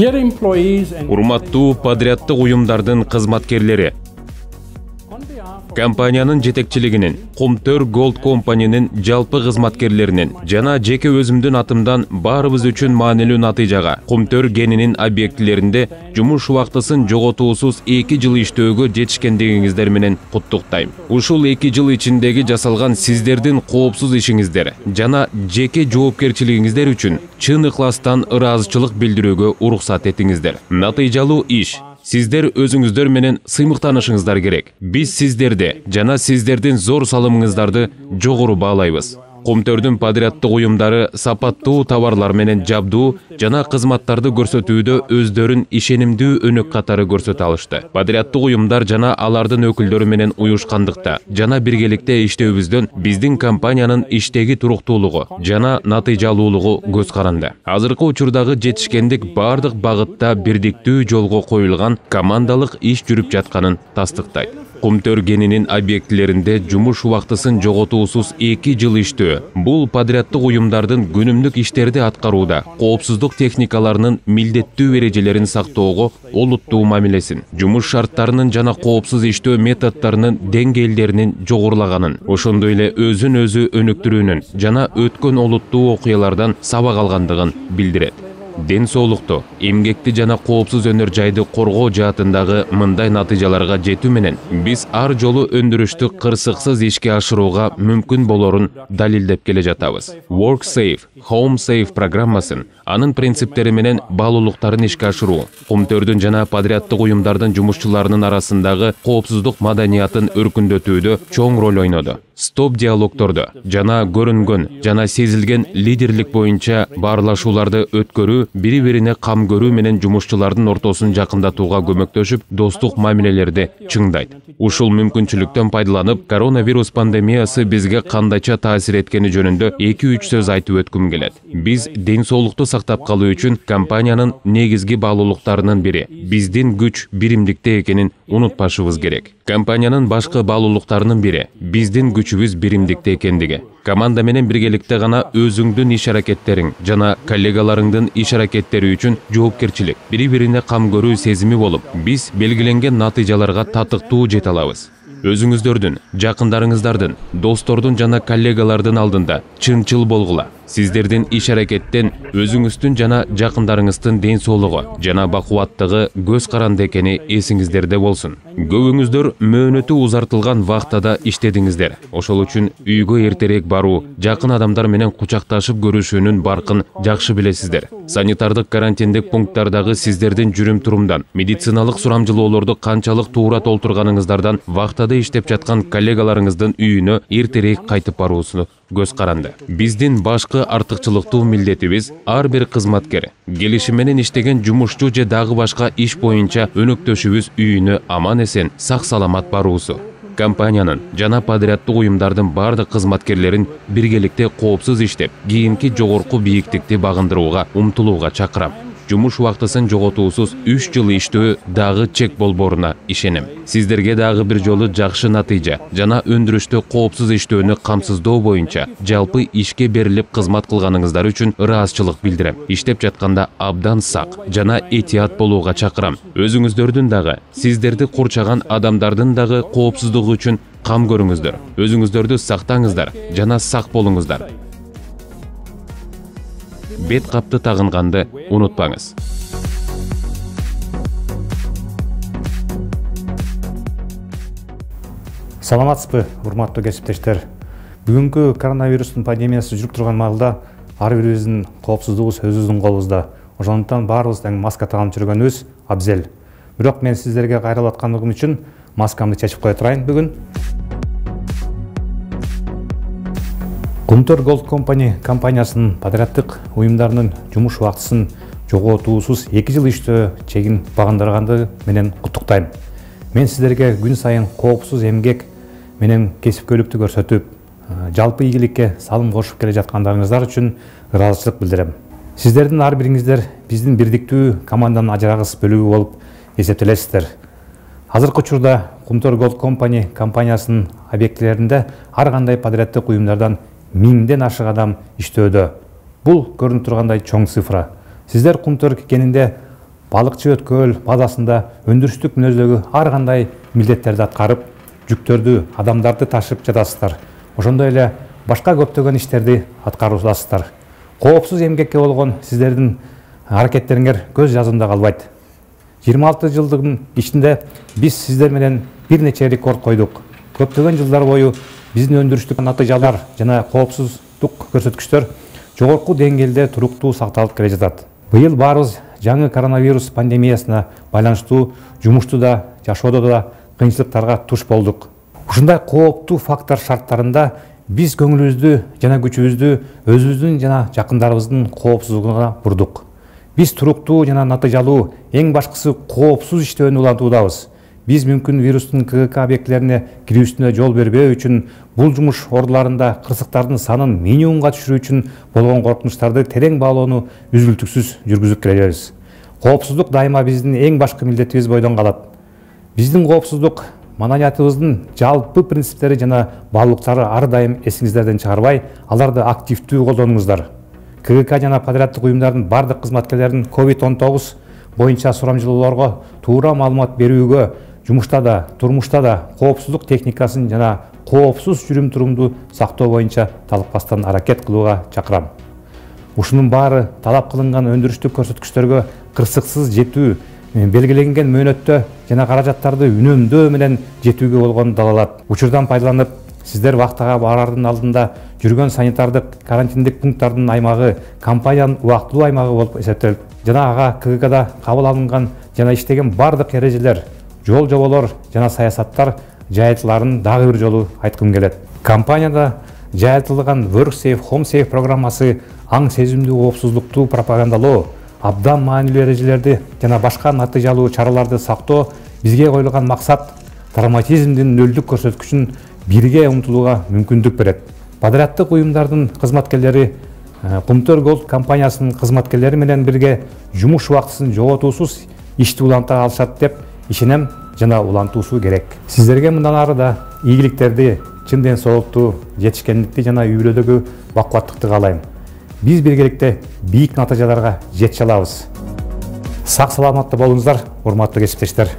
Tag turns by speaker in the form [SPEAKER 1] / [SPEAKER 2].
[SPEAKER 1] Урматтуу подряддык уюмдардын кызматкерлери, компаниянын жетекчилигинин, Кумтөр Gold Company'нин жалпы кызматкерлеринин жана жеке өзүмдүн атымдан баарыбыз үчүн маанилүү натыйжага Кумтөр кенинин объектилеринде жумуш убактысын жоготуусуз 2 жыл иштөөгө жетишкендигиңиздер менен куттуктайм. Ушул 2 жыл ичиндеги жасалган сиздердин коопсуз ишиңиздер жана жеке жоопкерчилигиңиздер үчүн чын ыкластан ыраазычылык билдирүүгө уруксат этиңиздер. Натыйжалуу иш. Сиздер өзүңүздөр менен сыймыктанышыңыздар керек. Биз сиздерди жана сиздердин зор салымыңыздарды жогору баалайбыз. Кумтөрдүн подряддык уюмдары сапаттуу товарлар менен жабдуу жана кызматтарды көрсөтүүдө өздөрүн ишенимдүү өнөк катары көрсөтө алышты. Подряддык уюмдар жана алардын өкүлдөрү менен уюшкандыкта жана биргеликте иштөөбүздөн биздин компаниянын иштеги туруктуулугу жана натыйжалуулугу көз каранды. Азыркы учурдагы жетишкендик бардык багытта бирдиктүү жолго коюлган командалык иш жүрүп жатканын тастыктайт. Кумтөр кенинин объектилеринде жумуш убактысын жоготуусуз 2 жыл иштөө. Бул подряддык уюмдардын күнүмдүк иштерди аткарууда коопсуздук техникаларынын милдеттүү эрежелерин сактоого олуттуу мамилесин, жумуш шарттарынын жана коопсуз иштөө методдорунун деңгээлдеринин жогорулаганын, ошондой эле өзүн өзү өнүктүрүүнүн жана өткөн олуттуу окуялардан сабак алгандыгын билдирет. Ден соолукту, эмгекти жана коопсуз өнөр жайды коргоо жаатындагы мындай натыйжаларга жетүү менен биз ар жолу өндүрүштү кырсыксыз ишке ашырууга мүмкүн болорун далилдеп келе жатабыз. Work Safe, Home Safe программасын, анын принциптери менен баалуулуктарын ишке ашыруу, Кумтөрдүн жана подряддык уюмдардын жумушчуларынын арасындагы коопсуздук маданиятын өркүндөтүүдө чоң роль ойноду. Стоп диалогторду жана көрүнгөн жана сезилген лидерлик боюнча баарлашууларды өткөрүү, бири-бирине кам көрүү менен жумушчулардын ортосун жакындатууга көмөктөшүп, достук мамилелерди чыңдайт. Ушул мүмкүнчүлүктөн пайдаланып, коронавирус пандемиясы бизге кандайча таасир эткени жөнүндө 2-3 сөз айтып өткүм келет. Биз ден соолукту сактап калуу үчүн компаниянын негизги баалуулуктарынын бири биздин күч биримдикте экенин унутпашыбыз керек. Компаниянын башкы баалуулуктарынын бири биздин күчүбүз биримдикте экендиги. Команда менен биргеликте гана өзүңдүн иш аракеттериң жана коллегаларыңдын иш аракеттери үчүн жоопкерчилик, бири-бирине кам көрүү сезими болуп, биз белгиленген натыйжаларга татыктуу жете алабыз. Өзүңүздөрдүн, жакындарыңыздардын, достордун жана коллегалардын алдында чынчыл болгула. Сиздердин иш аракеттен өзүңүздүн жана жакындарыңыздын ден соолугу жана бакубаттыгы көз каранды экени эсиңиздерде болсун. Көбүңүздөр мөөнөтү узартылган вактада иштедиңиздер. Ошол үчүн үйгө эртерээк баруу, жакын адамдар менен кучакташып көрүшүүнүн баркын жакшы билесиздер. Санитардык карантиндик пункттардагы сиздердин жүрүм-турумдан, медициналык сурамжылоолорду канчалык туура толтурганыңыздардан вактада иштеп жаткан коллегаларыңыздын үйүнө эртерээк кайтып баруусуну көз каранды. Биздин башкы артыкчылыктуу милдетибиз ар бир кызматкер келишим менен иштеген жумушчу же дагы башка иш боюнча өнөктөшүбүз үйүнө аман-эсен, сак-саламат баруусу. Компаниянын жана подряддык уюмдардын бардык кызматкерлерин биргеликте коопсуз иштеп, кийинки жогорку бийиктикти багындырууга умтулууга чакырам. Жумуш убактысын жоготуусуз 3 жыл иштөө дагы чек болборуна ишенем. Сиздерге дагы бир жолу жакшы натыйжа жана өндүрүштө коопсуз иштөөнү камсыздоо боюнча жалпы ишке берилип кызмат кылганыңыздар үчүн ыраазычылык билдирем. Иштеп жатканда абдан сак жана этият болууга чакырам. Өзүңүздөрдүн дагы, сиздерди курчаган адамдардын дагы коопсуздугу үчүн кам көрүңүздөр. Өзүңүздөрдү сактаңыздар жана сак болуңуздар. Бет капты тагынганды унутпаңыз.
[SPEAKER 2] Саламатсызбы, урматтуу кесиптештер. Бүгүнкү коронавирустун пандемиясы жүрүп турган маалда ар бирибиздин коопсуздугубуз өзүбүздүн колубузда. Ошондуктан баарыбыз тең маска тагынып жүргөнүбүз абзел. Бирок мен сиздерге кайрылып аткандыгым үчүн маскамды чечип кое турайын бүгүн. Кумтөр Gold Company компаниясынын подряддык уюмдарынын жумуш убактысын жоготуусуз 2 жыл иштөө чегин багындырганды менен куттуктайм. Мен сиздерге күн сайын коопсуз эмгек менен кесипкөйлүктү көрсөтүп, жалпы ийгиликке салым кошуп келе жаткандарыңыздар үчүн ыраазычылык билдирем. Сиздердин ар бириңиздер биздин бирдиктүү команданын ажырагыс бөлүгү болуп эсептелесиздер. Азыркы учурда Кумтөр Gold Company компаниясынын объектилеринде ар кандай подряддык уюмдардан 1000ден ашык адам иштөөдө. Бул көрүнүп тургандай чоң цифра. Сиздер Кумтөр кенинде балыкчы өткөл базасында өндүрүштүк мүнөздөгү ар кандай милдеттерди аткарып, жүктөрдү, адамдарды ташып жатасыздар. Ошондой эле башка көптөгөн иштерди аткаруудасыздар. Коопсуз эмгекке болгон сиздердин аракеттериңер көз жазымда калбайт. 26 жылдыгын ичинде биз сиздер менен бир нече рекорд койдук. Көптөгөн жылдар бою биздин өндүрүштүк натыйжалар жана коопсуздук көрсөткүчтөр жогорку деңгээлде туруктуу сакталып келе жатат. Быйыл баарыбыз жаңы коронавирус пандемиясына байланыштуу жумушту да, жашоодо да кыйынчылыктарга туш болдук. Ушундай кооптуу фактор шарттарында биз көңүлүбүздү жана күчүбүздү өзүбүздүн жана жакындарыбыздын коопсуздугуна бурдук. Биз туруктуу жана натыйжалуу, эң башкысы коопсуз иштөөнү улантуудабыз. Биз мүмкүн вирустун КГК объектилерине кирүүсүнө жол бербөө үчүн бул жумуш ордуларында кырсыктардын санын минимумга түшүрүү үчүн болгон коркунучтарды терең баалоону үзүлтүксүз жүргүзүп келебиз. Коопсуздук дайыма биздин эң башкы милдетибиз бойдон калат. Биздин коопсуздук маданиятыбыздын жалпы принциптери жана баалуулуктары ар дайым эсиңиздерден чыгарбай, аларды активдүү колдонуңуздар. КГК жана подряддык уюмдардын бардык кызматкерлерин COVID-19 боюнча сурамжылоолорго туура маалымат берүүгө, жумушта да, турмушта да коопсуздук техникасын жана коопсуз жүрүм-турумду сактоо боюнча талыкпастан аракет кылууга чакырам. Ушунун баары талап кылынган өндүрүштүк көрсөткүчтөргө кырсыксыз жетүү, белгиленген мөөнөттө жана каражаттарды үнөмдөө менен жетүүгө болгон далалат. Учурдан пайдаланып, сиздер вактага барардын алдында жүргөн санитардык карантиндик пункттардын аймагы компаниянын убактылуу аймагы болуп эсептелип, жана ага КГКда кабыл алынган жана иштеген бардык эрежелер, жол жоболор жана саясаттар жайылтыларын дагы бир жолу айткым келет. Компанияда жайылтылган Work Safe, Home Safe программасы аң сезимдүү коопсуздукту пропагандалоо, абдан маанилүү эрежелерди жана башка натыйжалуу чараларды сактоо бизге коюлган максат травматизмдин нөлдүк көрсөткүчүн бирге умтулууга мүмкүндүк берет. Подряддык уюмдардын кызматкерлери Кумтөр Голд компаниясынын кызматкерлери менен бирге жумуш убактысын жоготуусуз ишти уланта алышат деп ишенем жана улантуусу керек. Сиздерге мындан ары да ийгиликтерди, чын ден соолукту, жетишкендикти жана үй бүлөдөгү бакубаттыкты каалайм. Биз биргеликте бийик натыйжаларга жете алабыз. Сак саламатта болуңуздар, урматтуу кесиптештер.